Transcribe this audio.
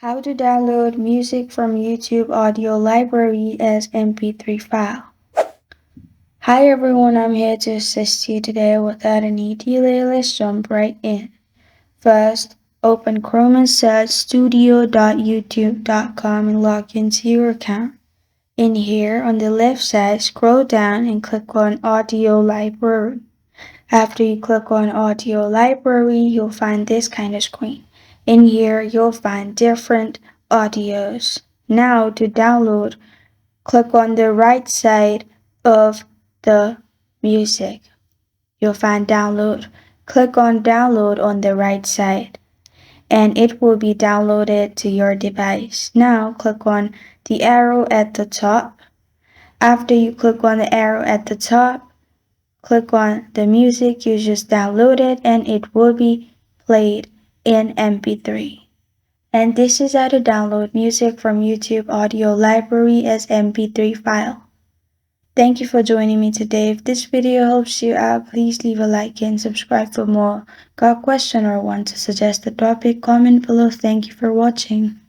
How to download music from YouTube audio library as MP3 file. Hi everyone, I'm here to assist you today without any delay. Let's jump right in. First, open Chrome and search studio.youtube.com and log into your account. In here, on the left side, scroll down and click on Audio Library. After you click on Audio Library, you'll find this kind of screen. In here, you'll find different audios. Now to download, click on the right side of the music. You'll find download. Click on download on the right side and it will be downloaded to your device. Now click on the arrow at the top. After you click on the arrow at the top, click on the music you just downloaded and it will be played in MP3. And this is how to download music from YouTube audio library as MP3 file. Thank you for joining me today. If this video helps you out, please leave a like and subscribe for more. Got a question or want to suggest a topic? Comment below. Thank you for watching.